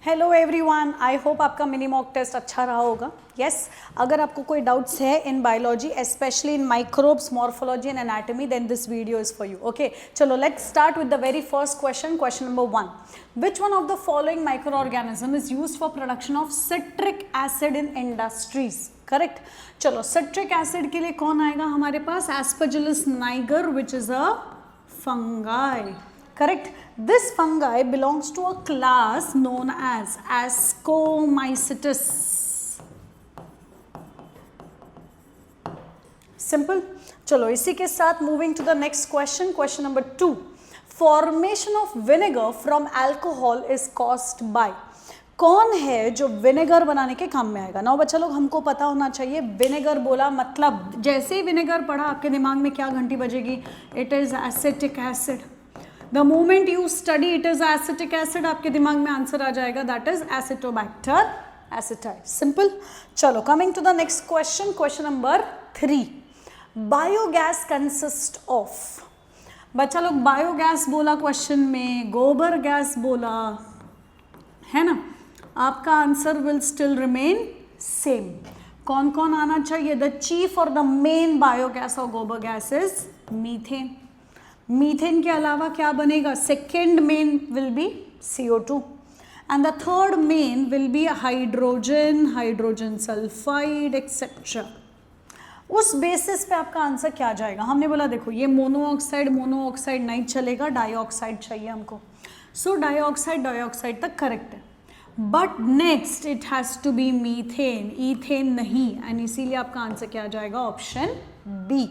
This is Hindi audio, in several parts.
हेलो एवरीवन, आई होप आपका मिनी मॉक टेस्ट अच्छा रहा होगा. यस, अगर आपको कोई डाउट्स है in biology, specially in microbes, morphology and anatomy, then this video is for you. Okay, चलो let's start with the very first question. Question number 1. Which one of the following micro organism is used for production of citric acid in industries? Correct. चलो, सिट्रिक एसिड के लिए कौन आएगा हमारे पास? Aspergillus Niger, which is a fungi. Correct. This fungi belongs to a class known as Ascomycetes. Simple. चलो इसी के साथ moving to the next question. Question number 2. Formation of vinegar from alcohol is caused by. कौन है जो विनेगर बनाने के काम में आएगा? ना बच्चा लोग, हमको पता होना चाहिए. विनेगर बोला मतलब जैसे ही विनेगर पढ़ा आपके दिमाग में क्या घंटी बजेगी? It is acetic acid. The moment you study it is acetic acid, आपके दिमाग में आंसर आ जाएगा, that is Acetobacter aceti. Simple. चलो, coming to the next question. Question number 3. Biogas consist of. बच्चा लोग बायोगैस बोला क्वेश्चन में, गोबर गैस बोला है ना, आपका answer will still remain same. कौन कौन आना चाहिए? द चीफ और द मेन बायोगैस और गोबर गैस इज मीथेन. मीथेन के अलावा क्या बनेगा? Second men will be CO2 and the third men will be hydrogen, hydrogen sulphide etcetera. उस बेसिस पे आपका आंसर क्या आ जाएगा? हमने बोला देखो ये मोनोऑक्साइड नहीं चलेगा, डाइऑक्साइड चाहिए हमको. सो डाइऑक्साइड तक करेक्ट है, but next it has to be methane, ethane नहीं, एंड इसीलिए आपका आंसर क्या आ जाएगा? Option B.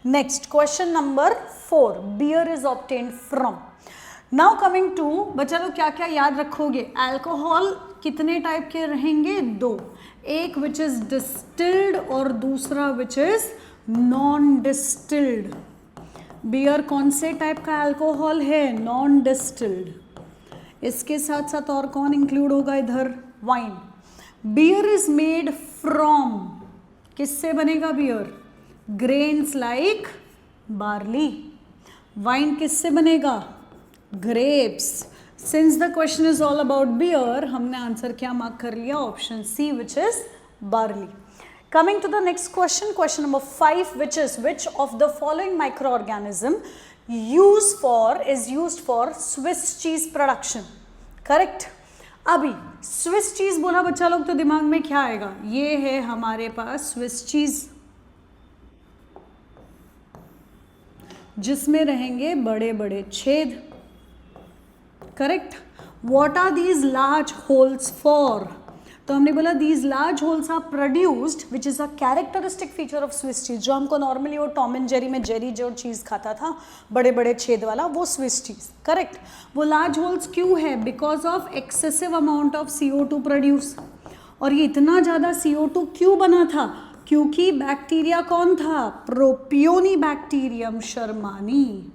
Next, question number 4. Beer is obtained from. Now coming to, बच्चा लोग क्या क्या याद रखोगे? अल्कोहल कितने टाइप के रहेंगे? 2. एक विच इज डिस्टिल्ड और दूसरा which is non distilled. Beer कौन से टाइप का अल्कोहल है? Non distilled. इसके साथ साथ और कौन इंक्लूड होगा इधर? Wine. Beer is made from, किससे बनेगा beer? Grains like barley. Wine किससे बनेगा? Grapes. Since the question is all about beer, हमने आंसर क्या मार्क कर लिया? Option C, which is barley. Coming to the next question. Question number 5, which is which of the following micro organism is used for Swiss cheese production? Correct. अभी स्विस चीज बोला बच्चा लोग तो दिमाग में क्या आएगा? ये है हमारे पास स्विस चीज, जिसमें रहेंगे बड़े बड़े छेद. Correct. What are these large holes for? तो हमने बोला these large holes are produced, which is a characteristic feature of Swiss cheese. जो हमको नॉर्मली वो टॉम एंड जेरी में जेरी जो चीज़ खाता था बड़े बड़े छेद वाला, वो स्विस चीज. करेक्ट. वो लार्ज होल्स क्यों है? Because of excessive amount of CO2 produce. और ये इतना ज़्यादा CO2 क्यों बना था? क्योंकि बैक्टीरिया कौन था? Propionibacterium shermanii.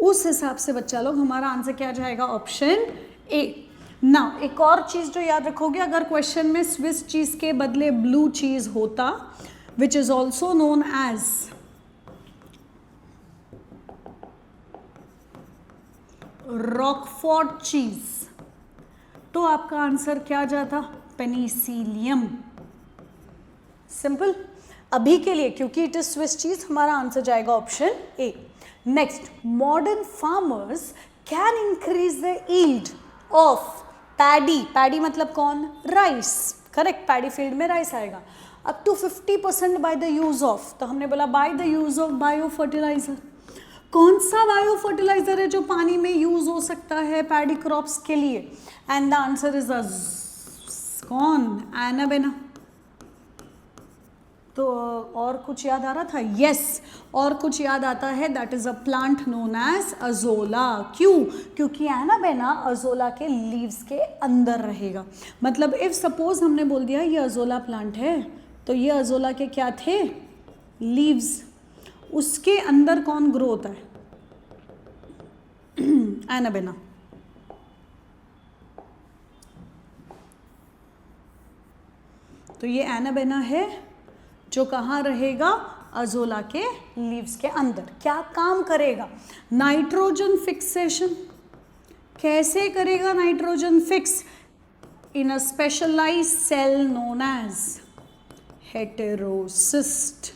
उस हिसाब से बच्चा लोग हमारा आंसर क्या जाएगा? ऑप्शन ए. नाउ एक और चीज जो याद रखोगे, अगर क्वेश्चन में स्विस चीज के बदले ब्लू चीज होता, which is also known as Roquefort cheese, तो आपका आंसर क्या जाता? पेनिसिलियम. सिंपल. अभी के लिए क्योंकि इट इज स्विस चीज, हमारा आंसर जाएगा option A. Next, modern farmers can increase the yield of paddy. Paddy मतलब कौन? राइस. करेक्ट. पैडी फील्ड में राइस आएगा. Up to 50% by the use of, तो हमने बोला by the use of bio fertilizer. कौन सा बायो फर्टिलाइजर है जो पानी में यूज हो सकता है पैडी क्रॉप्स के लिए? एंड द आंसर इज कौन? एनाबेना. तो और कुछ याद आ रहा था? यस, और कुछ याद आता है, that is a plant known as azolla. क्यों? क्योंकि एनाबेना अजोला के लीव्स के अंदर रहेगा. मतलब इफ सपोज हमने बोल दिया ये अजोला प्लांट है, तो ये अजोला के क्या थे? लीव्स. उसके अंदर कौन ग्रो होता है? एनाबेना. तो ये एनाबेना है जो कहाँ रहेगा? अजोला के लीव्स के अंदर। क्या काम करेगा? Nitrogen fixation. कैसे करेगा nitrogen fix? In a specialised cell known as heterocyst.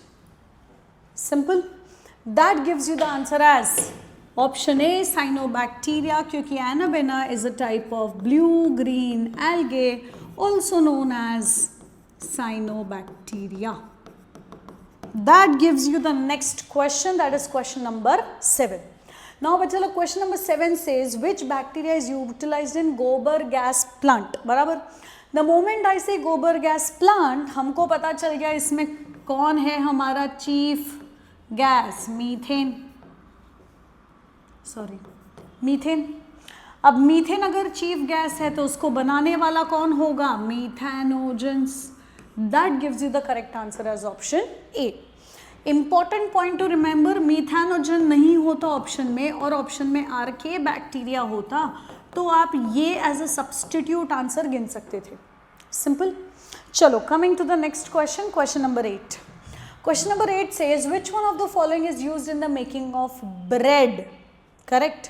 Simple. That gives you the answer as option A cyanobacteria, क्योंकि anabaena is a type of blue green algae also known as cyanobacteria. That gives you the next question, that is question number 7. Now बच्चा question number 7 says which bacteria is utilized in गोबर गैस प्लांट। बराबर। The moment I say गोबर गैस प्लांट, हमको पता चल गया इसमें कौन है हमारा chief gas, methane. Sorry, methane. अब मीथेन अगर चीफ गैस है तो उसको बनाने वाला कौन होगा? Methanogens. That gives you the correct answer as option A. Important point to remember, मीथेनोजन नहीं होता ऑप्शन में और ऑप्शन में आर्के बैक्टीरिया होता तो आप ये एज अ सब्सटीट्यूट आंसर गिन सकते थे। सिंपल। चलो, coming to the next question, question number 8. Question number 8 says which one of the following is used in the making of bread? Correct.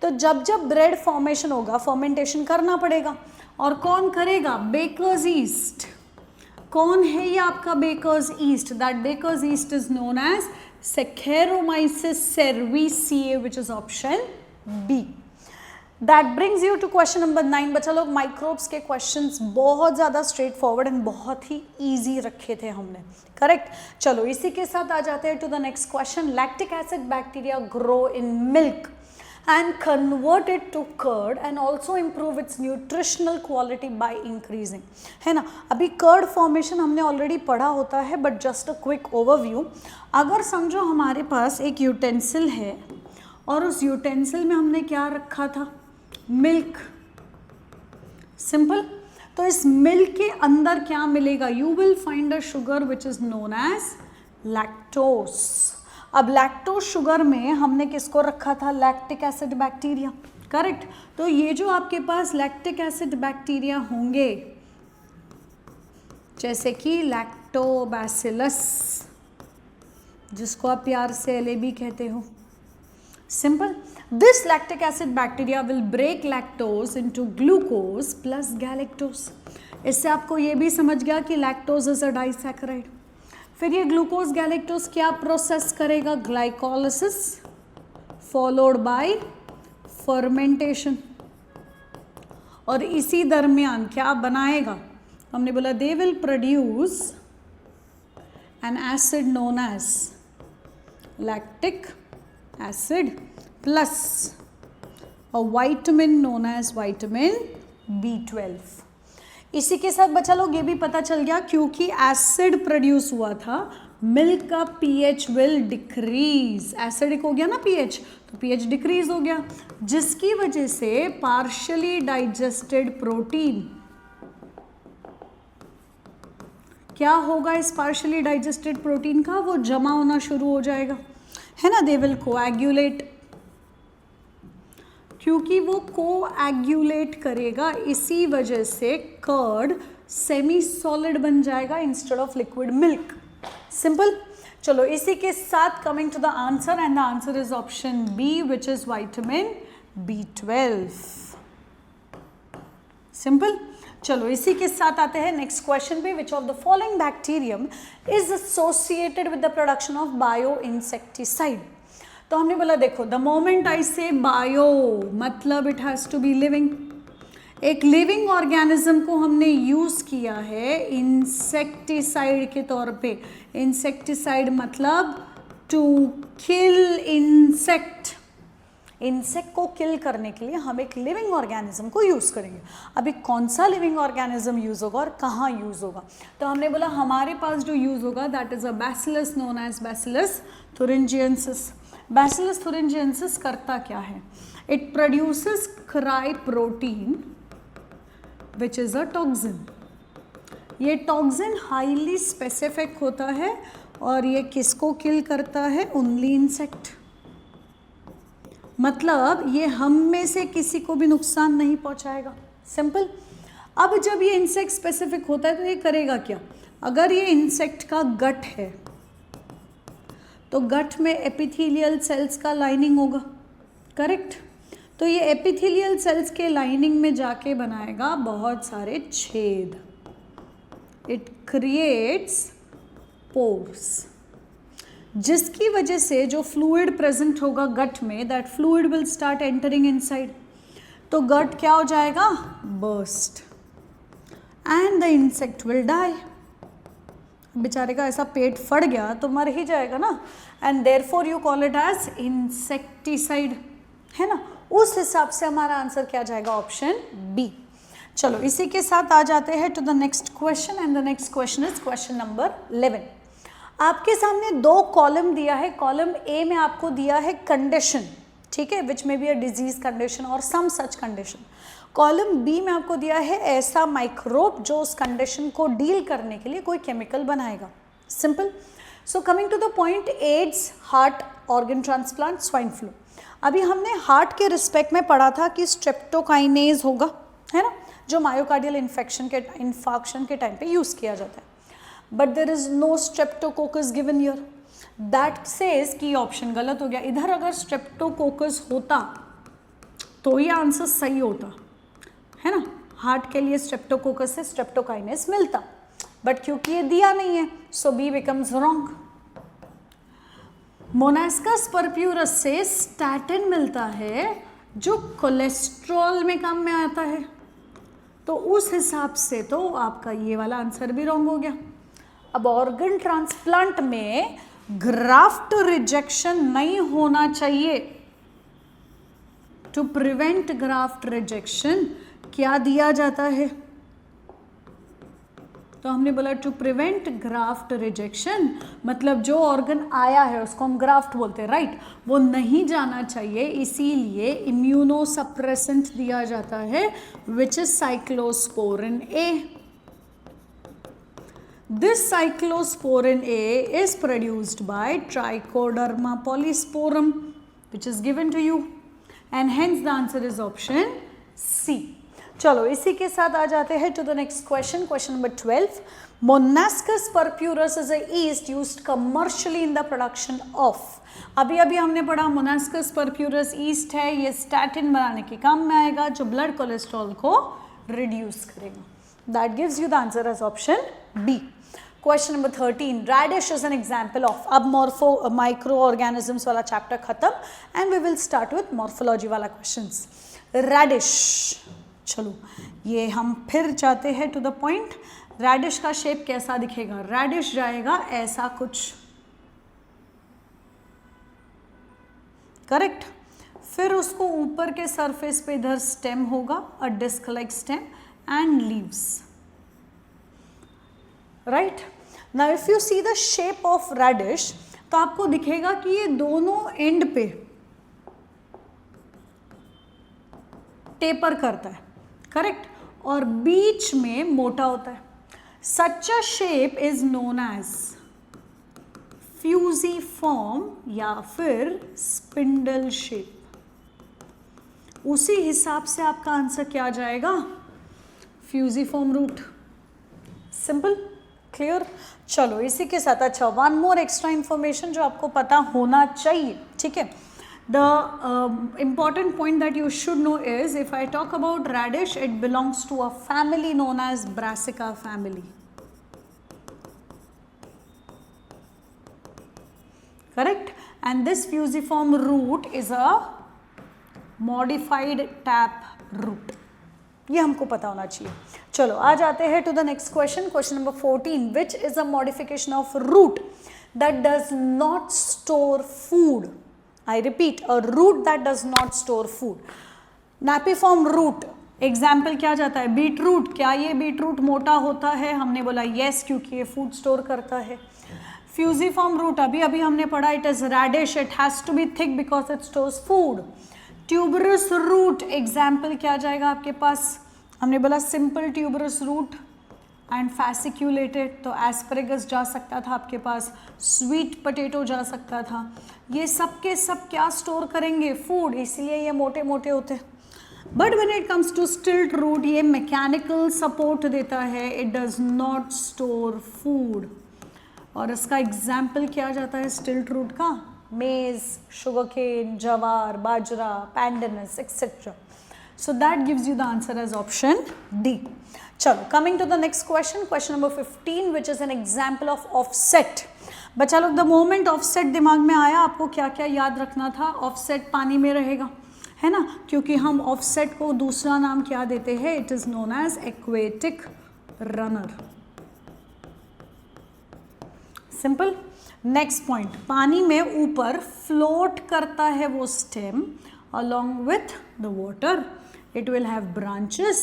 तो जब जब ब्रेड फॉर्मेशन होगा, फर्मेंटेशन करना पड़ेगा, और कौन करेगा? Bakers yeast. कौन है ये आपका bakers yeast? That bakers yeast is known as Saccharomyces cerevisiae, which is option B. That brings you to question number 9. बच्चा लोग, माइक्रोब्स के क्वेश्चंस बहुत ज़्यादा स्ट्रेट फॉरवर्ड एंड बहुत ही ईजी रखे थे हमने। करेक्ट। चलो, इसी के साथ आ जाते हैं to the next question. Lactic acid bacteria grow in milk and convert it to curd and also improve its nutritional quality by increasing, है ना। अभी कर्ड फॉर्मेशन हमने ऑलरेडी पढ़ा होता है, but just a quick overview. अगर समझो हमारे पास एक यूटेंसिल है और उस यूटेंसिल में हमने क्या रखा था? मिल्क। सिंपल। तो इस मिल्क के अंदर क्या मिलेगा? You will find a sugar which is known as lactose. अब लैक्टोज शुगर में हमने किसको रखा था? Lactic acid bacteria. करेक्ट। तो ये जो आपके पास लैक्टिक एसिड बैक्टीरिया होंगे, जैसे कि लैक्टोबैसिलस, जिसको आप प्यार से LAB कहते हो। Simple. This lactic acid bacteria will break lactose into glucose plus galactose. इससे आपको ये भी समझ गया कि लैक्टोज इज अ डाइसैकेराइड। फिर ये ग्लूकोज गैलेक्टोज क्या प्रोसेस करेगा? Glycolysis followed by fermentation. और इसी दरमियान क्या बनाएगा? हमने बोला they will produce an acid known as lactic acid plus a vitamin known as vitamin B12। इसी के साथ बच्चा लोग ये भी पता चल गया, क्योंकि एसिड प्रोड्यूस हुआ था, मिल्क का pH विल डिक्रीज। एसिडिक हो गया ना pH, तो pH डिक्रीज हो गया, जिसकी वजह से पार्शियली डाइजेस्टेड प्रोटीन क्या होगा? इस पार्शियली डाइजेस्टेड प्रोटीन का वो जमा होना शुरू हो जाएगा, है ना। They will coagulate. क्योंकि वो कोएगुलेट करेगा, इसी वजह से कर्ड सेमी सॉलिड बन जाएगा instead of liquid milk. Simple. चलो, इसी के साथ coming to the answer, and the answer is option B which is vitamin B12। Simple. चलो, इसी के साथ आते हैं नेक्स्ट क्वेश्चन पे। Which of the following bacterium is associated with the production of bio insecticide? तो हमने बोला देखो, द मोमेंट आई से बायो मतलब it has to be living. एक लिविंग ऑर्गेनिज्म को हमने यूज़ किया है इंसेक्टिसाइड के तौर पे। इंसेक्टिसाइड मतलब टू किल इंसेक्ट। इंसेक्ट को किल करने के लिए हम एक लिविंग ऑर्गेनिज्म को यूज़ करेंगे। अभी कौन सा लिविंग ऑर्गेनिज्म यूज़ होगा और कहाँ यूज़ होगा? तो हमने बोला हमारे पास जो यूज़ होगा that is a bacillus known as bacillus thuringiensis. Bacillus thuringiensis करता क्या है? It produces cry protein which is a toxin. ये टॉक्सिन हाईली स्पेसिफिक होता है और ये किसको किल करता है? Only insect. मतलब ये हम में से किसी को भी नुकसान नहीं पहुंचाएगा। सिंपल। अब जब ये इंसेक्ट स्पेसिफिक होता है तो ये करेगा क्या? अगर ये इंसेक्ट का गट है, तो गट में एपिथेलियल सेल्स का लाइनिंग होगा, करेक्ट। तो ये एपिथेलियल सेल्स के लाइनिंग में जाके बनाएगा बहुत सारे छेद, इट क्रिएट्स पोर्स, जिसकी वजह से जो फ्लूइड प्रेजेंट होगा गट में, that fluid will start entering inside, तो गट क्या हो जाएगा, burst, and the insect will die. बेचारे का ऐसा पेट फट गया तो मर ही जाएगा ना, and therefore you call it as insecticide, है ना। उस हिसाब से हमारा आंसर क्या जाएगा, ऑप्शन बी। चलो इसी के साथ आ जाते हैं to the next question, and the next question is question number 11। आपके सामने दो कॉलम दिया है, कॉलम ए में आपको दिया है कंडीशन, ठीक है, विच में बी अ डिजीज कंडीशन और सम सच कंडीशन। कॉलम बी में आपको दिया है ऐसा माइक्रोब जो उस कंडीशन को डील करने के लिए कोई केमिकल बनाएगा, simple. So coming to the point, AIDS, heart organ transplant, swine flu. अभी हमने हार्ट के रिस्पेक्ट में पढ़ा था कि स्ट्रेप्टोकाइनेज होगा, है ना, जो मायोकार्डियल इन्फाक्शन के टाइम पे यूज किया जाता है, but there is no streptococcus given here, that says कि ऑप्शन गलत हो गया। इधर अगर स्ट्रेप्टोकोकस होता तो ये आंसर सही होता, है ना, हार्ट के लिए स्ट्रेप्टोकोकस से स्ट्रेप्टोकाइनेस मिलता, बट क्योंकि ये दिया नहीं है सो बी बिकम्स रॉन्ग। मोनास्कस परप्यूरस से स्टैटिन मिलता है जो कोलेस्ट्रॉल में काम में आता है, तो उस हिसाब से तो आपका ये वाला आंसर भी रॉन्ग हो गया। अब ऑर्गन ट्रांसप्लांट में ग्राफ्ट रिजेक्शन नहीं होना चाहिए, टू प्रिवेंट ग्राफ्ट रिजेक्शन क्या दिया जाता है, तो हमने बोला टू प्रिवेंट ग्राफ्ट रिजेक्शन, मतलब जो ऑर्गन आया है उसको हम ग्राफ्ट बोलते हैं, राइट, वो नहीं जाना चाहिए, इसीलिए इम्यूनोसप्रेसेंट दिया जाता है which is cyclosporin A. This cyclosporin A is produced by trichoderma polysporum which is given to you, and hence the answer is option C. चलो इसी के साथ आ जाते हैं to the next question, question number 12। Monascus purpureus is a yeast used commercially in the production of. अभी हमने पढ़ा मोनास्कस परप्यूरस ईस्ट है, ये स्टैटिन बनाने के काम में आएगा जो ब्लड कोलेस्ट्रॉल को रिड्यूस करेगा, that gives you the answer as option B. Question number 13, radish is an example of. अब माइक्रो ऑर्गेनिजम्स वाला चैप्टर खत्म and we will start with morphology वाला क्वेश्चंस। रेडिश, चलो ये हम फिर जाते हैं टू द पॉइंट। रेडिश का शेप कैसा दिखेगा, रेडिश जाएगा ऐसा कुछ, करेक्ट। फिर उसको ऊपर के सरफेस पे इधर स्टेम होगा, a disc like stem and leaves, right. Now if you see the shape of radish तो आपको दिखेगा कि ये दोनों एंड पे टेपर करता है, करेक्ट, और बीच में मोटा होता है। Such a shape is known as fusiform या फिर स्पिंडल शेप। उसी हिसाब से आपका आंसर क्या आ जाएगा, फ्यूजिफॉर्म रूट, सिंपल, क्लियर। चलो इसी के साथ अच्छा वन मोर एक्स्ट्रा इंफॉर्मेशन जो आपको पता होना चाहिए, ठीक है। The important point that you should know is, if I talk about radish, it belongs to a family known as Brassica family. Correct? And this fusiform root is a modified tap root. ये हमको पता होना चाहिए। चलो आ जाते हैं to the next question, question number 14, which is a modification of root that does not store food. I repeat, a root that does not store food. Napiform root, example क्या जाता है, बीट रूट। क्या ये बीट रूट मोटा होता है, हमने बोला यस, क्योंकि ये फूड स्टोर करता है। फ्यूजिफॉर्म रूट अभी हमने पढ़ा, it is radish, it has to be thick because it stores food. Tuberous root, example क्या जाएगा आपके पास, हमने बोला simple tuberous root and fasciculated, तो एस्परेगस जा सकता था आपके पास, स्वीट पोटैटो जा सकता था। ये सब के सब क्या स्टोर करेंगे, फूड, इसलिए ये मोटे मोटे होते हैं। But when it comes to stilt root, ये मैकेनिकल सपोर्ट देता है, it does not store food. और इसका एग्जाम्पल क्या जाता है स्टिल्ट रूट का? मेज, शुगर केन, जवार, बाजरा, पैंडेनस etcetera. So that gives you the answer as option D. चलो, coming to the next question, question number 15, which is an example of offset. बच्चा लोग, the moment offset दिमाग में आया, आपको क्या क्या याद रखना था? offset पानी में रहेगा, है ना, क्योंकि हम offset को दूसरा नाम क्या देते हैं? It is known as aquatic runner. Simple. Next point, पानी में ऊपर फ्लोट करता है वो stem along with the water. It will have branches,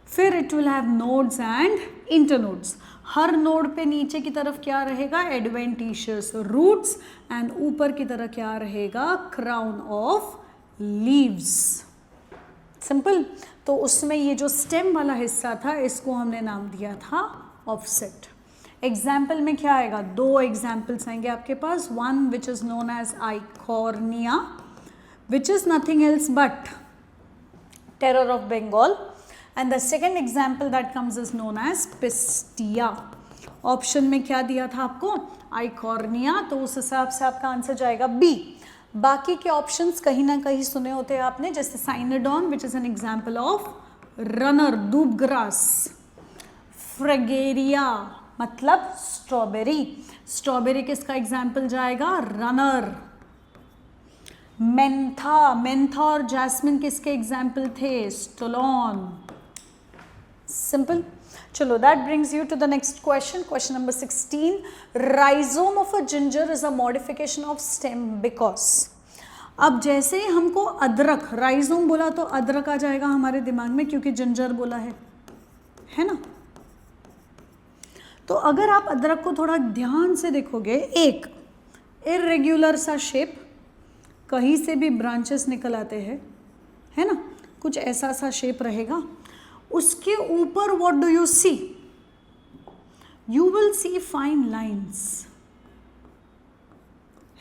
फिर it will have nodes and internodes. Her node पे नीचे की तरफ क्या रहेगा? एडवेंटिशियस रूट्स, एंड ऊपर की तरफ क्या रहेगा? Crown of leaves. सिंपल. तो उसमें ये जो स्टेम वाला हिस्सा था, इसको हमने नाम दिया था ऑफसेट. एग्जाम्पल में क्या आएगा? दो एग्जाम्पल्स आएंगे आपके पास. One which is known as eichhornia, which is nothing else but terror of Bengal, and the second example that comes is known as pistia. Option में क्या दिया था आपको? आइकॉर्निया, तो उस हिसाब से आपका आंसर जाएगा बी. बाकी के ऑप्शंस कहीं ना कहीं सुने होते हैं आपने, जैसे cynodon which is an example of runner, दूबग्रास. फ्रेगेरिया मतलब स्ट्रॉबेरी. स्ट्रॉबेरी किसका एग्जाम्पल जाएगा? रनर. मेंथा, मेंथा और जैस्मिन किसके एग्जाम्पल थे? स्टोलॉन. सिंपल. चलो, that brings you to the next question, question number 16. Rhizome of a ginger is a modification of stem because. अब जैसे ही हमको अदरक, राइजोम बोला तो अदरक आ जाएगा हमारे दिमाग में, क्योंकि जिंजर बोला है ना. तो अगर आप अदरक को थोड़ा ध्यान से देखोगे, एक इरेग्युलर सा शेप, कहीं से भी ब्रांचेस निकल आते हैं, है ना, कुछ ऐसा सा शेप रहेगा. उसके ऊपर what do you see? You will see fine lines,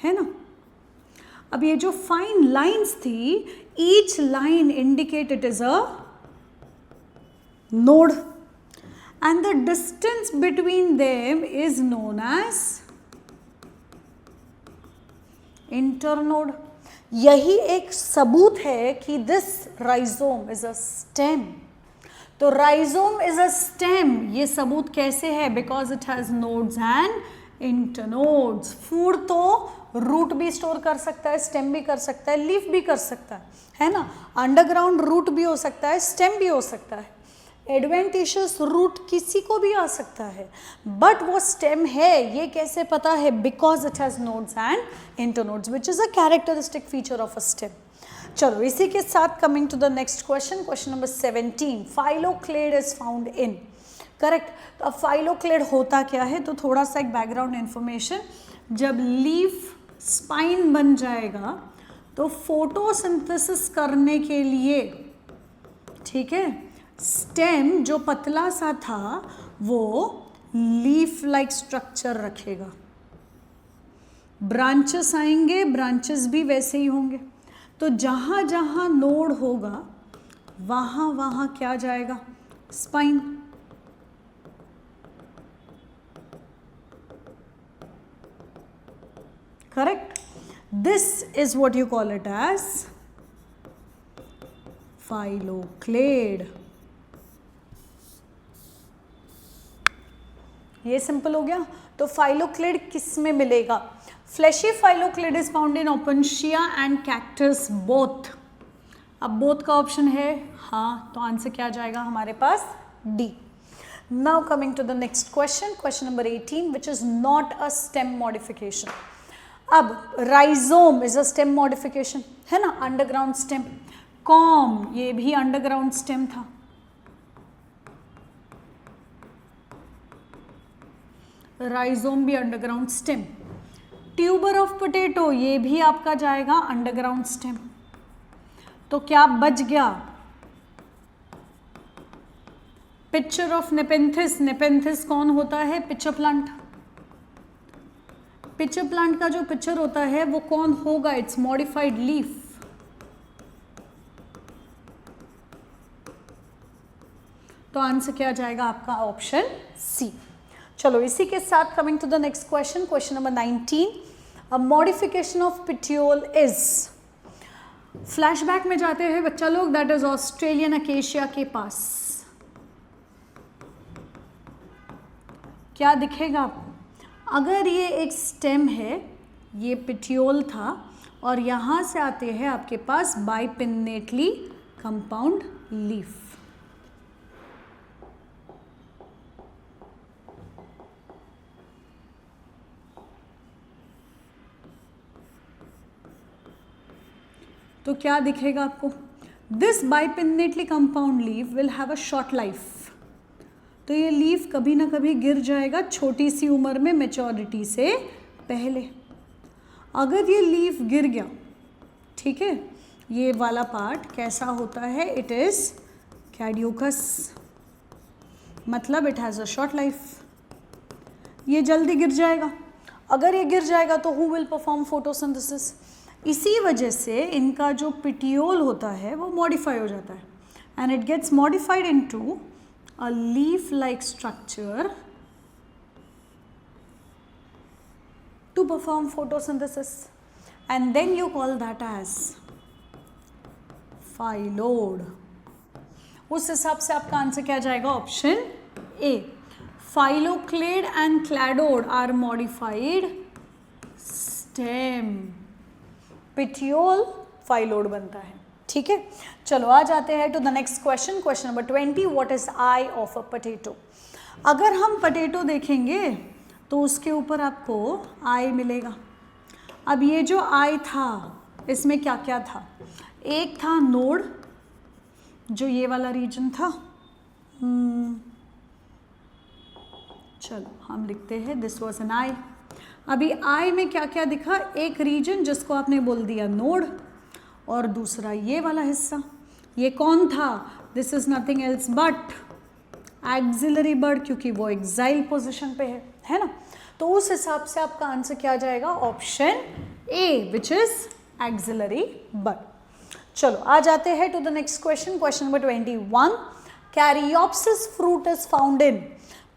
है ना. अब ये जो फाइन लाइंस थी, each line indicate it is a node, and the distance between them is known as internode. यही एक सबूत है कि this rhizome is a stem. तो rhizome is a stem, ये सबूत कैसे है? Because it has nodes and internodes. Food तो रूट भी स्टोर कर सकता है, स्टेम भी कर सकता है, लीफ भी कर सकता है ना. अंडरग्राउंड रूट भी हो सकता है, स्टेम भी हो सकता है. एडवेंटिशियस रूट किसी को भी आ सकता है, बट वो स्टेम है, ये कैसे पता है? Because it has nodes and internodes, which is a characteristic feature of a stem. चलो, इसी के साथ coming to the next question, question number 17. Phylloclade is found in. Correct. तो अब फाइलोक्लेड होता क्या है? तो थोड़ा सा एक बैकग्राउंड इंफॉर्मेशन. जब लीफ स्पाइन बन जाएगा तो फोटोसिंथेसिस करने के लिए, ठीक है, स्टेम जो पतला सा था वो लीफ लाइक स्ट्रक्चर रखेगा. ब्रांचेस आएंगे, ब्रांचेस भी वैसे ही होंगे. तो जहाँ जहाँ नोड होगा वहाँ वहाँ क्या जाएगा? Spine. Correct. This is what you call it as phylloclade. ये सिंपल हो गया. तो फाइलोक्लेड किस में मिलेगा? Fleshy phylloclade is found in opuntia and cactus both. अब बोथ का ऑप्शन है हाँ, तो आंसर क्या जाएगा हमारे पास? D. Now coming to the next question, question number 18, which is not a stem modification. अब rhizome is a stem modification, है ना, अंडरग्राउंड स्टेम. कॉम, ये भी अंडरग्राउंड स्टेम था. राइजोम भी underground stem. Tuber of potato, ये भी आपका जाएगा अंडरग्राउंड स्टेम. तो क्या बच गया? Picture of Nepenthes. नेपेंथिस कौन होता है? Pitcher plant. पिक्चर प्लांट का जो पिक्चर होता है वो कौन होगा? It's modified leaf. तो आंसर क्या जाएगा आपका? Option C. चलो इसी के साथ coming to the next question, question number 19, a modification of petiole is, flashback में जाते हैं बच्चा लोग, दैट इज ऑस्ट्रेलियन अकेशिया के पास क्या दिखेगा आपको? अगर ये एक स्टेम है, ये पिट्यूल था, और यहाँ से आते हैं आपके पास बाइपिन्नेटली कंपाउंड लीफ। तो क्या दिखेगा आपको? This bipinnately compound leaf will have a short life. तो ये लीफ कभी ना कभी गिर जाएगा छोटी सी उम्र में, मैच्योरिटी से पहले। अगर ये लीफ गिर गया, ठीक है, ये वाला पार्ट कैसा होता है? इट इज कैडियोकस, मतलब it has a short life, ये जल्दी गिर जाएगा। अगर ये गिर जाएगा तो हु विल परफॉर्म फोटोसिंथेसिस? इसी वजह से इनका जो पिट्यूल होता है वो मॉडिफाई हो जाता है, and it gets modified into a leaf like structure to perform photosynthesis, and then you call that as phyllodes. उस हिसाब से आपका आंसर क्या जाएगा? Option A. Phylloclade and cladode are modified stem, petiole phyllode बनता है, ठीक है। चलो आ जाते हैं to the next question, question number 20, what is eye of a potato? अगर हम पोटैटो देखेंगे तो उसके ऊपर आपको आई मिलेगा। अब ये जो आई था, इसमें क्या क्या था? एक था नोड, जो ये वाला रीजन था, चलो हम लिखते हैं दिस वॉज एन आई। अभी आई में क्या क्या दिखा? एक रीजन जिसको आपने बोल दिया नोड, और दूसरा ये वाला हिस्सा, ये कौन था? This is nothing else but axillary bud, क्योंकि वो एक्साइल पोजिशन पे है ना। तो उस हिसाब से आपका आंसर क्या जाएगा? Option A, which is axillary bud. चलो आ जाते हैं to the next question, question number 21, caryopsis fruit is found in.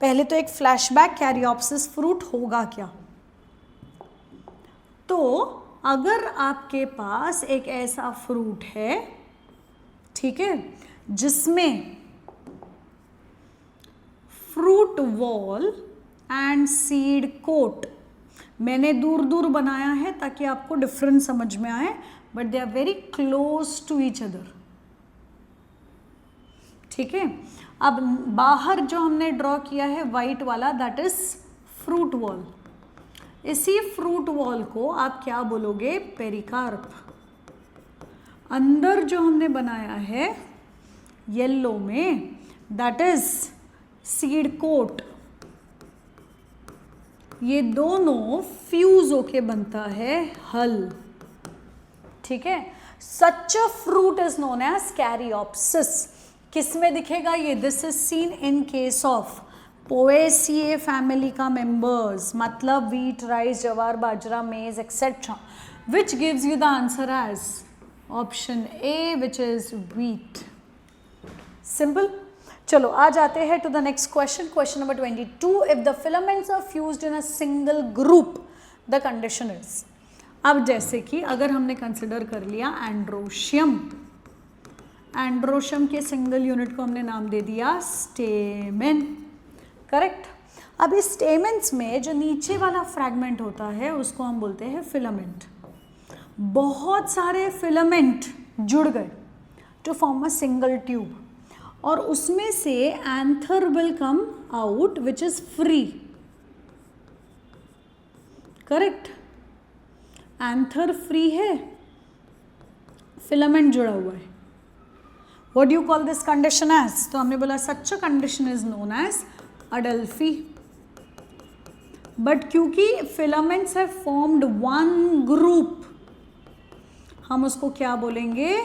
पहले तो एक फ्लैशबैक, कैरियोप्सिस फ्रूट होगा क्या? तो अगर आपके पास एक ऐसा फ्रूट है, ठीक है, जिसमें fruit wall and seed coat, मैंने दूर दूर बनाया है ताकि आपको डिफरेंस समझ में आए, but they are very close to each other, ठीक है। अब बाहर जो हमने ड्रॉ किया है वाइट वाला, दैट इज फ्रूट वॉल। इसी फ्रूट वॉल को आप क्या बोलोगे? पेरिकार्प। अंदर जो हमने बनाया है येलो में, दैट इज सीड कोट। ये दोनों फ्यूज होके बनता है हल, ठीक है। Such a fruit is known as caryopsis. किस में दिखेगा ये? This is seen in case of poaceae family का मेंबर्स, मतलब wheat, rice, jowar, bajra, maize etcetera, which gives you the answer as option A, which is wheat. Simple. चलो आ जाते हैं to the next question, question number 22, if the filaments are fused in a single group the condition is. अब जैसे कि अगर हमने कंसिडर कर लिया एंड्रोशियम, एंड्रोशियम के सिंगल यूनिट को हमने नाम दे दिया स्टेमेन, करेक्ट। अब इस स्टेमेंस में जो नीचे वाला फ्रैगमेंट होता है उसको हम बोलते हैं फिलामेंट। बहुत सारे फिलामेंट जुड़ गए to form a single tube, और उसमें से anther will come out which is free, correct. Anther free है, फिलामेंट जुड़ा हुआ है। What do you call this condition as? तो हमने बोला such a condition is known as adelphy. But क्योंकि filaments have formed one group, हम उसको क्या बोलेंगे?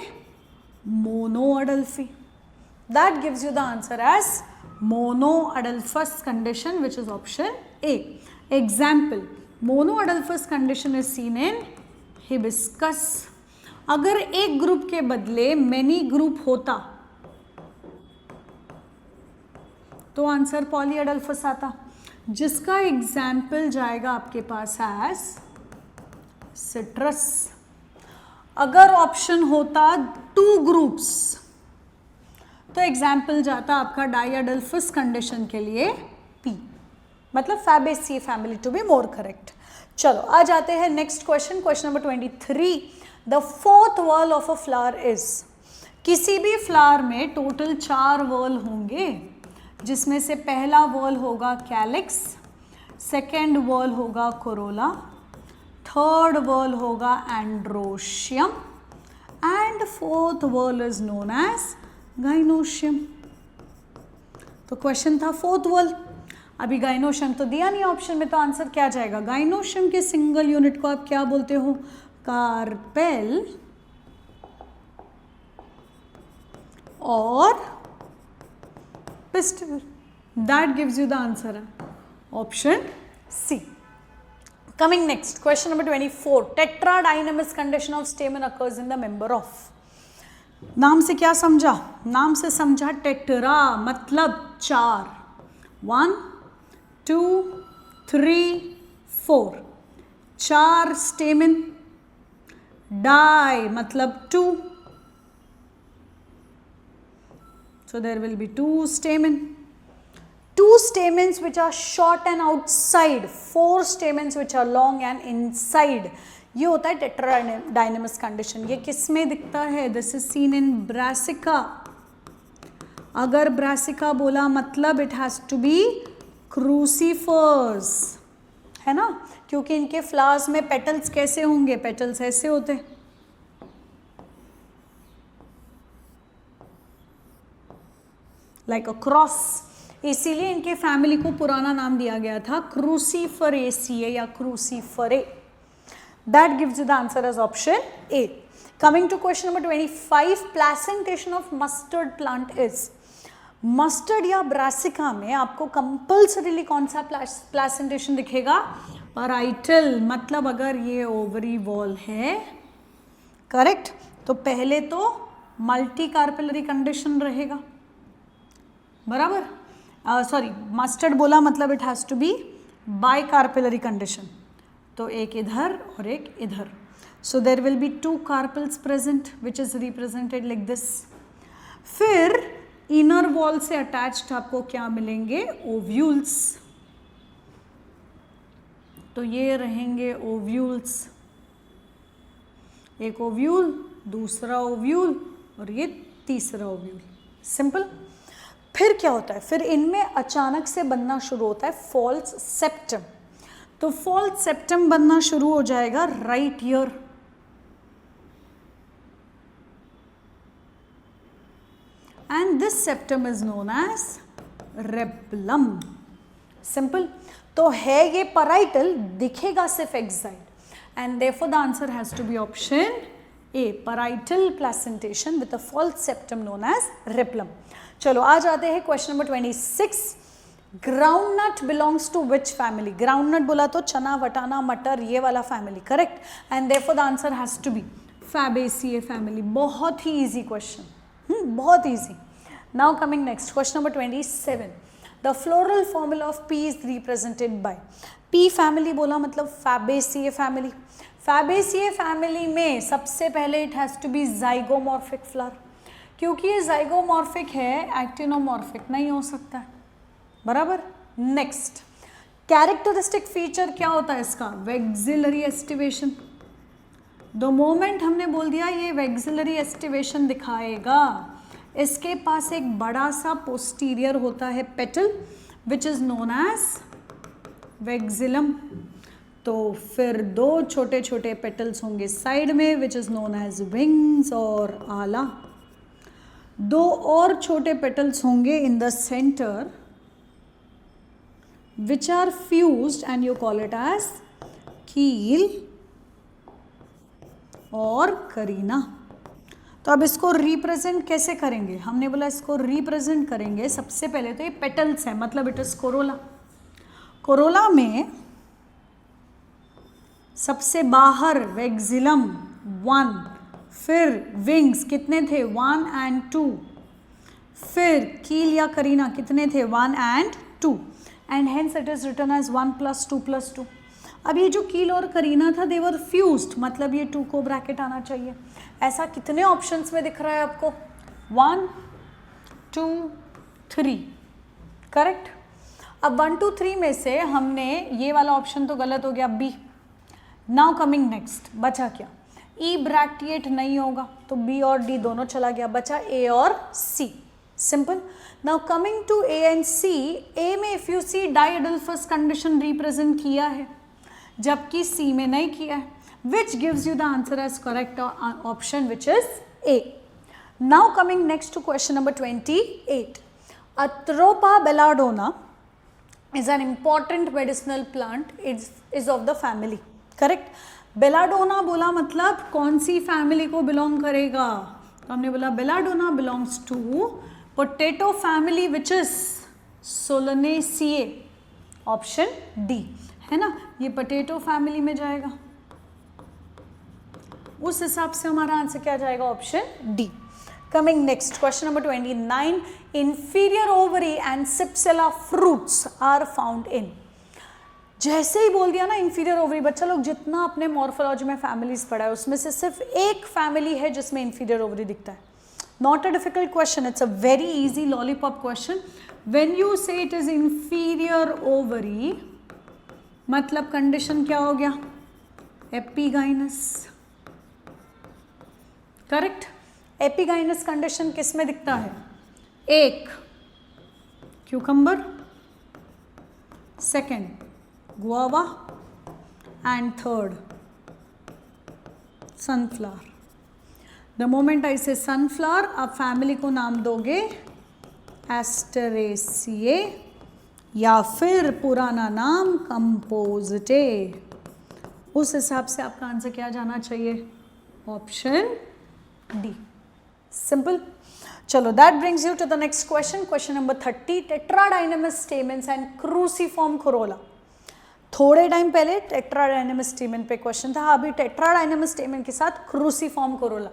Monadelphy. That gives you the answer as monoadelphous condition, which is option A. Example, monoadelphous condition is seen in hibiscus. अगर एक ग्रुप के बदले many ग्रुप होता तो आंसर पॉलीअडल्फस आता। जिसका एग्जाम्पल जाएगा आपके पास एज सिट्रस। अगर ऑप्शन होता 2 ग्रुप्स तो एग्जाम्पल जाता आपका डाइअडल्फस कंडीशन के लिए P, मतलब Fabaceae family to be more correct. चलो आ जाते हैं next question, question number 23। The fourth wall of a flower is, किसी भी फ्लावर में टोटल 4 वॉल होंगे, जिसमें से पहला वॉल होगा कैलिक्स, सेकेंड वॉल होगा कोरोला, थर्ड वॉल होगा androecium and fourth wall is known as gynoecium. तो क्वेश्चन था फोर्थ वॉल, अभी गाइनोशियम तो दिया नहीं ऑप्शन में, तो आंसर क्या जाएगा? गाइनोशियम के सिंगल यूनिट को आप क्या बोलते हो? कार्पेल और pistil. That gives you the answer, option C. Coming next, question number 24. Tetradynamous condition of stamen occurs in the member of. नाम से क्या समझा? नाम से समझा टेट्रा मतलब 4, 1 2 3 4, 4 स्टेमिन, डाई मतलब 2, so there will be 2 stamen, 2 stamens which are short and outside, 4 stamens which are long and inside. ये होता है टेट्राडाइनमस कंडीशन। ये किस में दिखता है? This is seen in Brassica. अगर ब्रासिका बोला मतलब it has to be crucifers, है ना, क्योंकि इनके फ्लावर्स में पेटल्स कैसे होंगे? पेटल्स ऐसे होते, लाइक अ क्रॉस। इसीलिए इनके फैमिली को पुराना नाम दिया गया था क्रूसीफरेसिए या Cruciferae. That gives you the answer as option A. Coming to question number 25, placentation of mustard plant is. Mustard या ब्रासिका में आपको कंपल्सरीली कौन सा प्लेसेंटेशन दिखेगा? पैराइटल, मतलब अगर ये ओवरी वॉल है, करेक्ट, तो पहले तो मल्टी कार्पेलरी कंडीशन रहेगा, बराबर। सॉरी, मस्टर्ड बोला मतलब it has to be bicarpellary condition, तो एक इधर और एक इधर। So there will be 2 carpels present which is represented like this. फिर इनर वॉल से अटैच्ड आपको क्या मिलेंगे? ओव्यूल्स। तो ये रहेंगे ओव्यूल्स, एक ओव्यूल, दूसरा ओव्यूल और ये तीसरा ओव्यूल। सिंपल। फिर क्या होता है? फिर इनमें अचानक से बनना शुरू होता है फॉल्स सेप्टम। तो फॉल्स सेप्टम बनना शुरू हो जाएगा right here, and this septum is known as replum. Simple. तो है ये पैराइटल, दिखेगा सिर्फ एक्साइड, and therefore the answer has to be option A, parietal placentation with a false septum known as replum. चलो आ जाते हैं question number 26। Groundnut belongs to which family? Groundnut बोला तो चना, वटाना, मटर, ये वाला family, correct, and therefore the answer has to be Fabaceae family. बहुत ही इजी क्वेश्चन, बहुत easy. Now coming next, question number 27। The floral formula of pea is represented by. Pea family बोला मतलब फैबेसिए फैमिली। फैबेसिए फैमिली में सबसे पहले it has to be zygomorphic flower, क्योंकि ये जाइगोमॉर्फिक है, एक्टिनोमॉर्फिक नहीं हो सकता है, बराबर। नेक्स्ट, कैरेक्टरिस्टिक फीचर क्या होता है इसका? Vexillary aestivation. द मोमेंट हमने बोल दिया ये वेक्सिलरी एस्टिवेशन दिखाएगा, इसके पास एक बड़ा सा पोस्टीरियर होता है petal which is known as vexillum. तो फिर 2 छोटे छोटे पेटल्स होंगे साइड में which is known as wings और आला। 2 और छोटे पेटल्स होंगे in the center which are fused and you call it as कील और करीना। तो अब इसको रिप्रेजेंट कैसे करेंगे? हमने बोला इसको रिप्रेजेंट करेंगे, सबसे पहले तो ये पेटल्स है मतलब इट इज कोरोला। कोरोला में सबसे बाहर वेक्सिलम 1, फिर विंग्स कितने थे? 1 and 2, फिर कील या करीना कितने थे? 1 and 2। and hence it is written as 1 plus 2 plus 2. अब ये जो कील और करीना था they were fused, मतलब ये 2 को ब्रैकेट आना चाहिए. ऐसा कितने ऑप्शंस में दिख रहा है आपको? 1 2 3, करेक्ट. अब 1 2 3 में से हमने ये वाला ऑप्शन तो गलत हो गया, बी. नाउ कमिंग नेक्स्ट, बचा क्या? ई ब्रैकेट नहीं होगा तो बी और डी दोनों चला गया, बचा ए और C. Simple. Now coming to A and C, A में if you see diadelphous condition represent किया है जबकि सी में नहीं किया है, which gives you the answer as correct option which is A. Now coming next to question number 28. Atropa belladonna is an important medicinal plant, is of the family, correct. Belladonna बोला मतलब कौन सी फैमिली को बिलोंग करेगा? तो हमने बोला belladonna belongs to potato family which is Solanaceae, option D है ना. ये पोटैटो फैमिली में जाएगा, उस हिसाब से हमारा आंसर क्या जाएगा? Option D. Coming next, question number 29. Inferior ovary and Cypsela fruits are found in. जैसे ही बोल दिया ना inferior ovary, बच्चा लोग जितना अपने मॉर्फोलॉजी में फैमिलीज पढ़ा है उसमें से सिर्फ एक फैमिली है जिसमें inferior ovary दिखता है. Not a difficult question, it's a very easy lollipop question. When you say it is inferior ovary, मतलब कंडीशन क्या हो गया? Epigynous, correct. एपिगाइनस कंडीशन किस में दिखता है? एक cucumber, second guava and third sunflower. The moment I से सनफ्लावर, आप फैमिली को नाम दोगे एस्टरेसिए या फिर पुराना नाम कंपोजिटे. उस हिसाब से आपका आंसर क्या जाना चाहिए? Option D. Simple. चलो, that brings you to the next question. Question number 30. Tetradynamous stamens and cruciform corolla. थोड़े टाइम पहले टेट्राडाइनमस स्टेमन पे क्वेश्चन था, अभी टेट्राडाइनमस स्टेमन के साथ क्रूसीफॉर्म कोरोला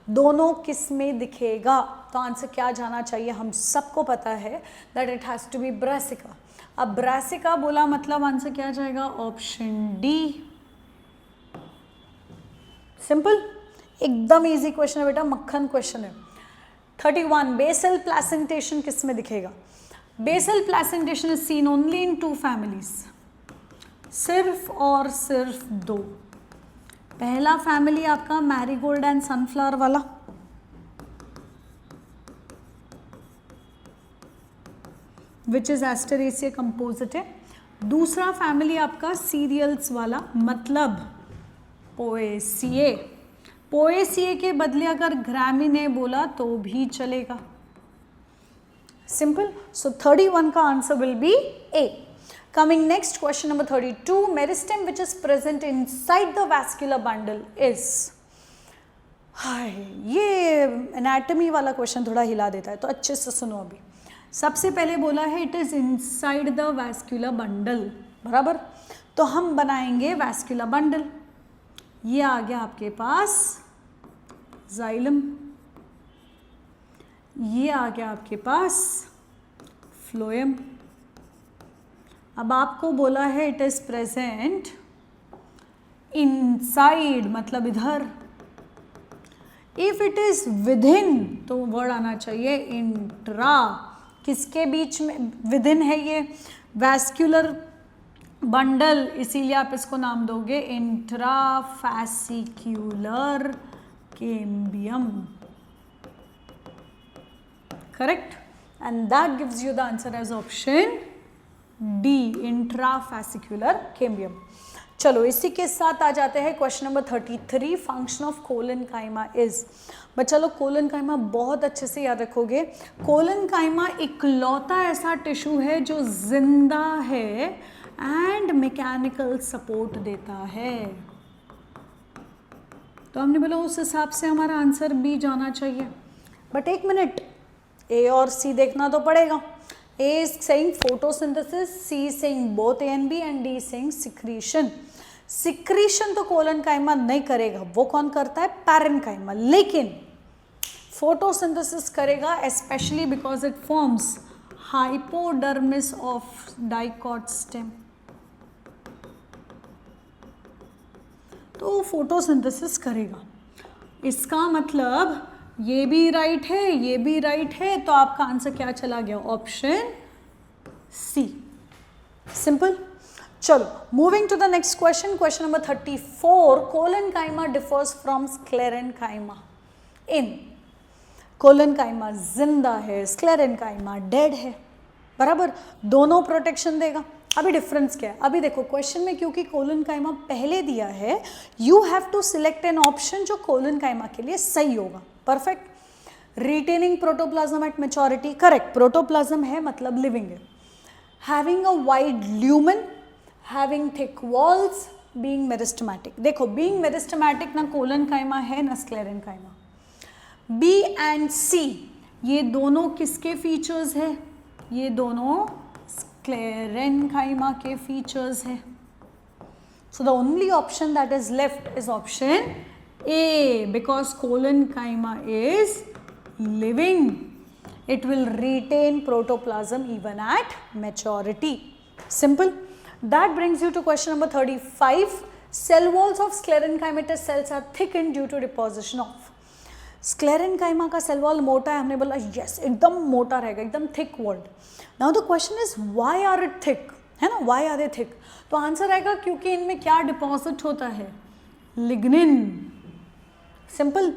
दोनों किस में दिखेगा? तो आंसर क्या जाना चाहिए? हम सबको पता है that it has to be Brassica. अब ब्रासिका बोला मतलब आंसर क्या जाएगा? Option D. सिंपल, एकदम इजी क्वेश्चन है बेटा, मक्खन क्वेश्चन है. 31. बेसल प्लेसेंटेशन किस में दिखेगा? Basal placentation is seen only in 2 families, सिर्फ और सिर्फ 2. पहला फैमिली आपका मैरीगोल्ड एंड सनफ्लावर वाला, विच इज एस्टरेसिया कंपोजिटे. दूसरा फैमिली आपका सीरियल्स वाला, मतलब पोएसिए. पोएसिए के बदले अगर ग्रामिने बोला तो भी चलेगा. सिंपल. सो 31 का answer will be A. Coming next, question number 32. Meristem which is present inside the vascular bundle is. हाय, ये एनाटॉमी वाला क्वेश्चन थोड़ा हिला देता है, तो अच्छे से सुनो. अभी सबसे पहले बोला है it is inside the vascular bundle, बराबर. तो हम बनाएंगे वैस्कुलर बंडल. ये आ गया आपके पास जाइलम, ये आ गया आपके पास फ्लोएम. अब आपको बोला है इट इज प्रेजेंट इनसाइड, मतलब इधर. इफ इट इज विदिन तो वर्ड आना चाहिए इंट्रा. किसके बीच में? विदिन है ये वैस्कुलर बंडल, इसीलिए आप इसको नाम दोगे intrafascicular cambium, correct. And that gives you the answer as option D, intrafascicular cambium. चलो, इसी के साथ आ जाते हैं question number 33. Function of collenchyma is. बच्चा लोग कोलेनकाइमा बहुत अच्छे से याद रखोगे. कोलेनकाइमा इकलौता ऐसा टिश्यू है जो जिंदा है एंड मैकेनिकल सपोर्ट देता है. तो हमने बोला उस हिसाब से हमारा आंसर बी जाना चाहिए. बट एक मिनट, ए और सी देखना तो पड़ेगा. A is saying photosynthesis, C is saying both A and B, and D is saying secretion. Secretion तो कोलेनकाइमा नहीं करेगा, वो कौन करता है? पैरेन्काइमा. लेकिन फोटोसिंथेसिस करेगा, specially because it forms hypodermis of dicot stem. तो फोटोसिंथेसिस करेगा। इसका मतलब ये भी राइट है, ये भी राइट है, तो आपका आंसर क्या चला गया? Option C. सिंपल। चलो, moving to the next question, question number 34। Collenchyma differs from sclerenchyma in. Collenchyma जिंदा है, स्क्लेरेनकाइमा डेड है, बराबर, दोनों प्रोटेक्शन देगा। अभी डिफरेंस क्या है? अभी देखो क्वेश्चन में क्योंकि कोलेनकाइमा पहले दिया है, you have to select an option जो कोलेनकाइमा के लिए सही होगा। Perfect. Retaining protoplasm at maturity, correct, protoplasm है मतलब लिविंग है। Having a wide lumen, having thick walls, being meristematic. देखो बीइंग मेरिस्टेमेटिक ना कोलेनकाइमा है ना स्क्लेरेनकाइमा। बी एंड सी ये दोनों किसके फीचर्स है? ये दोनों स्क्लेरेनकाइमा के फीचर्स है। So the only option that is left is option A, because collenchyma is living. It will retain protoplasm even at maturity. Simple. That brings you to question number 35. Cell walls of sclerenchymatous cells are thickened due to deposition of. Sclerenchyma का सेल वॉल मोटा है, हमने बोला यस एकदम मोटा रहेगा, एकदम thick walled. Now the question is why are it thick, है ना, व्हाई आर दे थिक? तो आंसर आएगा क्योंकि इनमें क्या डिपॉजिट होता है? Lignin. Simple.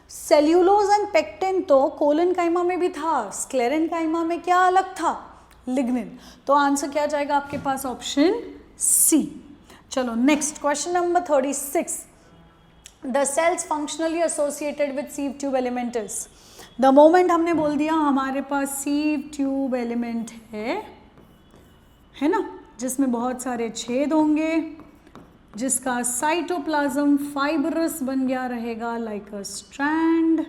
Cellulose and pectin तो कोलेनकाइमा में भी था, स्क्लेरेनकाइमा में क्या अलग था? लिग्निन. तो आंसर क्या जाएगा आपके पास? Option C. चलो next question number 36. The cells functionally associated with sieve tube element is. The moment हमने बोल दिया हमारे पास सीव ट्यूब एलिमेंट है ना, जिसमें बहुत सारे छेद होंगे, जिसका साइटोप्लाज्म फाइब्रस बन गया रहेगा लाइक अ स्ट्रैंड.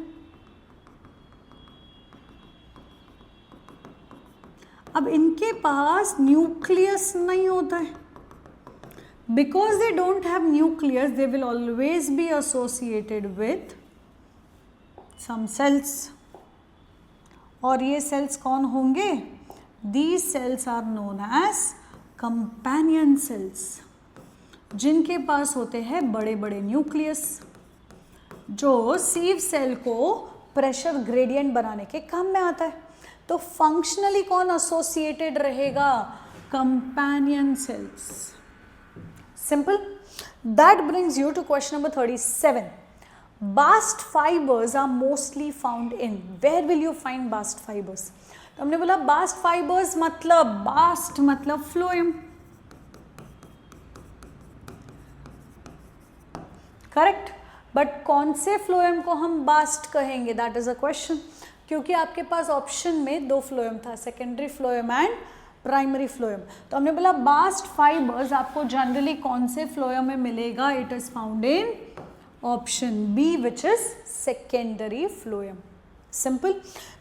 अब इनके पास न्यूक्लियस नहीं होता है. Because they don't have nucleus they will always be associated with some cells. और ये सेल्स कौन होंगे? These cells are known as companion cells, जिनके पास होते हैं बड़े बड़े न्यूक्लियस, जो सीव सेल को प्रेशर ग्रेडियंट बनाने के काम में आता है. तो फंक्शनली कौन एसोसिएटेड रहेगा? Companion cells. Simple. That brings you to question number 37. Bast fibres are mostly found in. Where will you find bast fibres? तो हमने बोला बास्ट फाइबर्स मतलब, बास्ट मतलब फ्लोएम, करेक्ट. बट कौन से फ्लोएम को हम बास्ट कहेंगे? That is a question. क्योंकि आपके पास ऑप्शन में दो फ्लोएम था, secondary phloem and primary phloem. तो हमने बोला बास्ट फाइबर्स आपको जनरली कौन से फ्लोएम में मिलेगा? It is found in option B which is secondary phloem. Simple.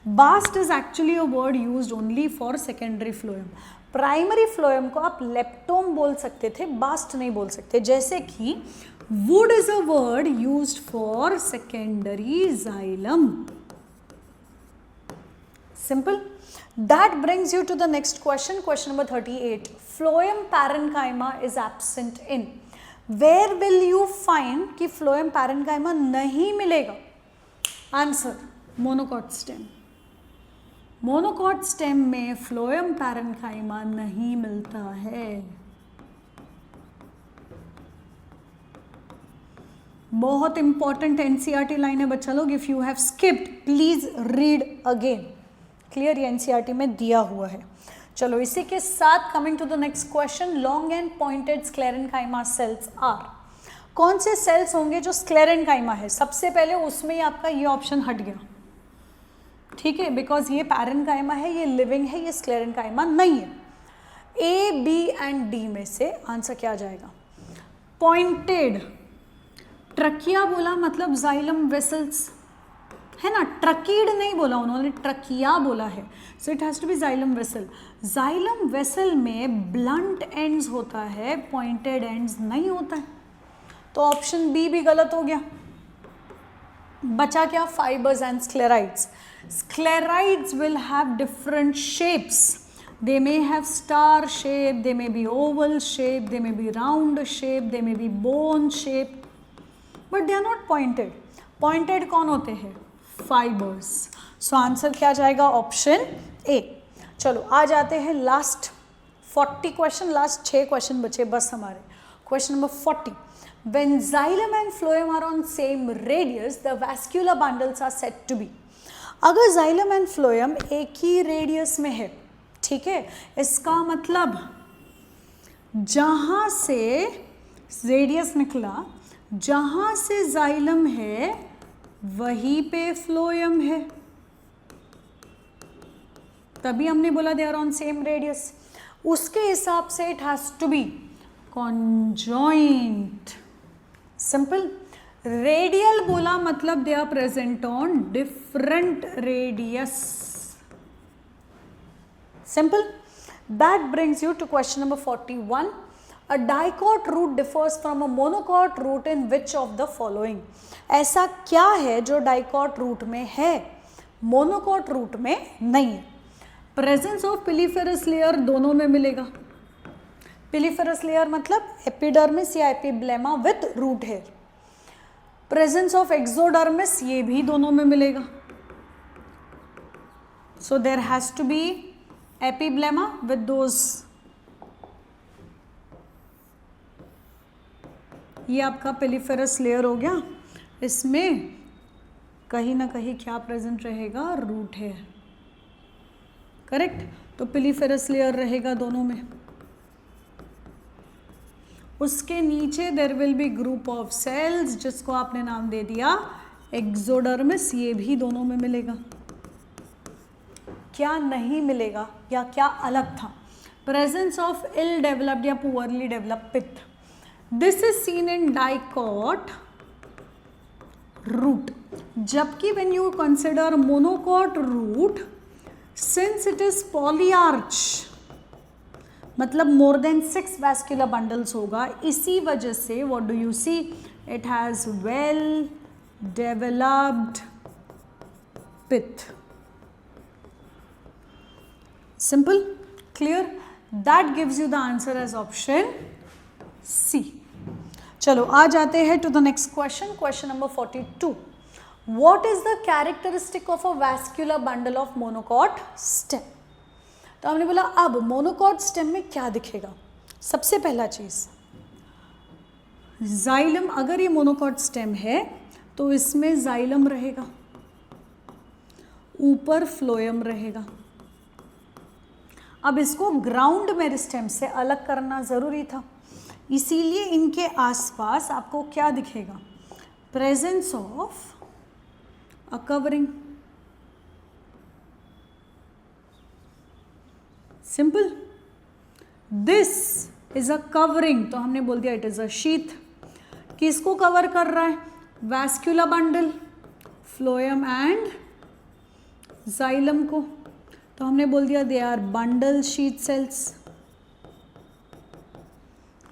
Bast is actually a word used only for secondary phloem. Primary phloem को आप लेप्टोम बोल सकते थे, बास्ट नहीं बोल सकते. जैसे कि wood is a word used for secondary xylem. Simple. That brings you to the next question, question number 38. Phloem parenchyma is absent in. Where will you find कि phloem parenchyma नहीं मिलेगा? Answer, monocot stem. monocot stem में phloem parenchyma नहीं मिलता है. बहुत इंपॉर्टेंट एनसीईआरटी लाइन है बच्चा लोग. If you have skipped please read again. Clear, ये एनसीईआरटी में दिया हुआ है. चलो इसी के साथ coming to the next question. Long and pointed sclerenchyma cells are. कौन से सेल्स होंगे जो स्क्लेरेनकाइमा है? सबसे पहले उसमें ही आपका ये ऑप्शन हट गया, ठीक है, बिकॉज ये पैरेनकाइमा है, ये लिविंग है, ये स्क्लेरेनकाइमा नहीं है. ए, बी एंड डी में से आंसर क्या जाएगा? पॉइंटेड. ट्रकिया बोला मतलब जाइलम वेसल्स है ना, ट्रकीड नहीं बोला उन्होंने, ट्रकिया बोला है. So it has to be xylem vessel. Xylem vessel में ब्लंट एंड्स होता है, पॉइंटेड एंड्स नहीं होता है. तो ऑप्शन बी भी गलत हो गया. बचा क्या? Fibres and sclereids. Sclerites will have different shapes. They may have star shape, they may be oval shape, they may be round shape, they may be bone shape, but they are not pointed. Pointed कौन होते हैं? Fibers. So आंसर क्या जाएगा? ऑप्शन ए. चलो आ जाते हैं लास्ट 40 क्वेश्चन, लास्ट 6 क्वेश्चन बचे बस हमारे. Question number 40. When xylem and phloem are on same radius, the vascular bundles are said to be. अगर xylem and phloem एक ही रेडियस में है, ठीक है, इसका मतलब जहां से रेडियस निकला, जहां से xylem है वहीं पे phloem है, तभी हमने बोला they are on same radius. उसके हिसाब से it has to be conjoint. Simple. Radial बोला मतलब they are present on different radius. Simple. That brings you to question number 41. A dicot root differs from a monocot root in which of the following? ऐसा क्या है जो डाइकॉट रूट में है, मोनोकॉट रूट में नहीं है? प्रेजेंस ऑफ पिलीफेरस लेयर दोनों में मिलेगा. पिलीफेरस लेयर मतलब एपिडर्मिस या epiblema with root hair. Presence of exodermis ये भी दोनों में मिलेगा. So there has to be epiblema with those. ये आपका पिलीफेरस लेयर हो गया. इसमें कहीं ना कहीं क्या प्रेजेंट रहेगा? Root hair. करेक्ट. तो पिलीफेरस लेयर रहेगा दोनों में. उसके नीचे there will be group of cells जिसको आपने नाम दे दिया एक्सोडर्मिस. ये भी दोनों में मिलेगा. क्या नहीं मिलेगा या क्या अलग था? प्रेजेंस ऑफ इल डेवलप्ड या poorly developed pith. This is seen in dicot root. जबकि when you consider monocot root, since it is polyarch मतलब मोर देन 6 वैस्कुलर बंडल्स होगा, इसी वजह से what do you see? It has well developed pith. Simple. Clear. That gives you the answer as option C. चलो आ जाते हैं to the next question. Question number 42. What is the characteristic of a vascular bundle of monocot stem? तो हमने बोला अब मोनोकॉट स्टेम में क्या दिखेगा? सबसे पहला चीज जाइलम. अगर ये मोनोकॉट स्टेम है तो इसमें जाइलम रहेगा, ऊपर फ्लोएम रहेगा. अब इसको ग्राउंड मेरिस्टेम से अलग करना जरूरी था, इसीलिए इनके आसपास आपको क्या दिखेगा? Presence of a covering. Simple. This is a covering. तो हमने बोल दिया it is a sheath. किसको कवर कर रहा है? Vascular bundle, phloem and xylem को. तो हमने बोल दिया they are bundle sheath cells.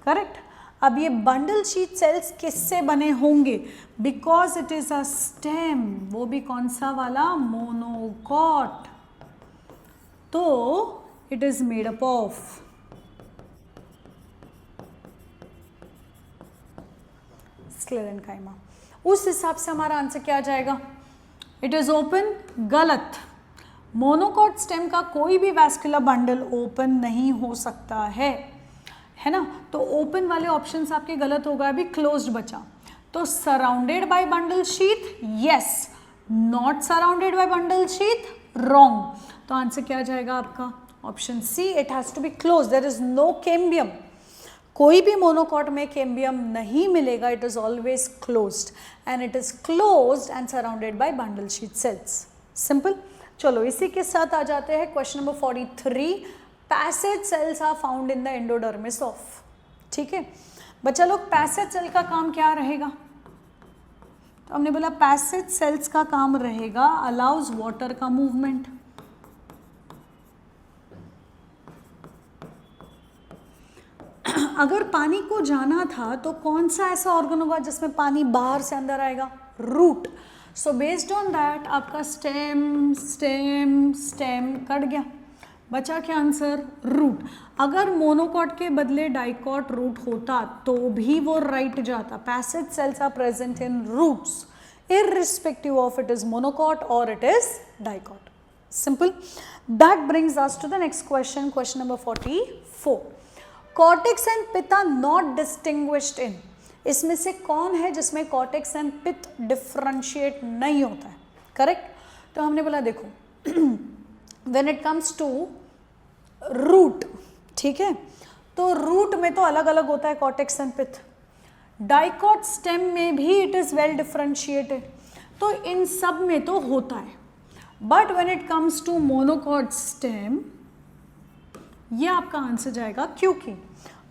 Correct. अब ये बंडल शीट सेल्स किससे बने होंगे? Because it is a stem. वो भी कौन सा वाला? मोनोकॉट. तो it is made up of sclerenchyma. उस हिसाब से हमारा आंसर क्या आ जाएगा? It is open. गलत. मोनोकॉट स्टेम का कोई भी वैस्कुलर बंडल ओपन नहीं हो सकता है ना. तो ओपन वाले ऑप्शंस आपके गलत होगा. अभी क्लोज्ड बचा. तो surrounded by bundle sheath, yes. Not surrounded by bundle sheath, wrong. तो आंसर क्या आ जाएगा आपका? Option C. It has to be close. There is no cambium. कोई भी मोनोकॉट में कैम्बियम नहीं मिलेगा. It is always closed and it is closed and surrounded by bundle sheath cells. Simple. चलो इसी के साथ आ जाते हैं question number 43. Passage cells are found in the endodermis of. ठीक है बच्चा लोग, पैसेज सेल का काम क्या रहेगा? तो हमने बोला पैसेज सेल्स का काम रहेगा अलाउज वाटर का मूवमेंट. अगर पानी को जाना था तो कौन सा ऐसा ऑर्गन होगा जिसमें पानी बाहर से अंदर आएगा? Root. So based on that आपका स्टेम स्टेम स्टेम कट गया, बचा क्या आंसर? रूट। अगर मोनोकॉट के बदले डाइकॉट रूट होता तो भी वो राइट जाता। Passage cells are present in roots irrespective of it is monocot or it is dicot. Simple. That brings us to the next question, question number 44. Cortex and pith are not distinguished in. इसमें से कौन है जिसमें cortex and pith differentiate नहीं होता है? Correct? तो हमने बोला देखो when it comes to root, ठीक है, तो root में तो अलग अलग होता है cortex and pith. Dicot stem में भी इट इज़ वेल डिफरेंशिएटेड, तो इन सब में तो होता है, but when it comes to monocot stem ये आपका आंसर जाएगा, क्योंकि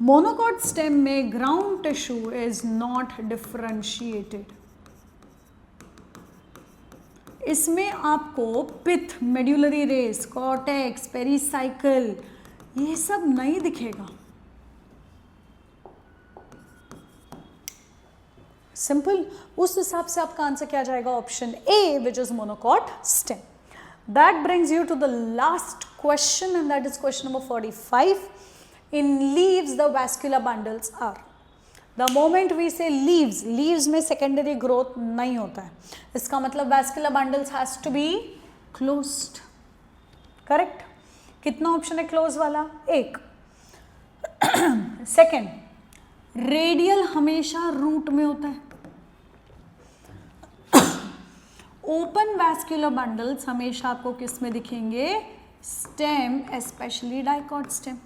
मोनोकॉट स्टेम में ground tissue is not differentiated. इसमें आपको pith, medullary rays, cortex, pericycle ये सब नहीं दिखेगा। सिंपल। उस हिसाब से आपका आंसर क्या जाएगा? Option A, which is monocot stem. That brings you to the last question and that is question number 45. In leaves the vascular bundles are. The moment we say leaves, leaves में सेकेंडरी ग्रोथ नहीं होता है, इसका मतलब vascular bundles has to be closed. Correct? कितना ऑप्शन है क्लोज वाला? एक। सेकेंड, रेडियल हमेशा रूट में होता है। ओपन वैस्कुलर बंडल्स हमेशा आपको किस में दिखेंगे? Stem, specially dicot stem.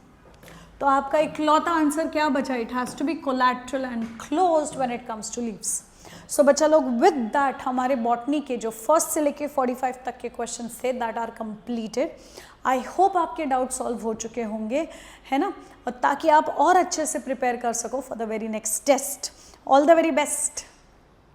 तो आपका इकलौता आंसर क्या बचा? It has to be collateral and closed when it comes to leaves. So बच्चा लोग, विद दैट हमारे बॉटनी के जो फर्स्ट से लेके 45 तक के क्वेश्चन थे that are completed. I hope आपके डाउट सॉल्व हो चुके होंगे, है ना, और ताकि आप और अच्छे से प्रिपेयर कर सको for the very next test. All the very best.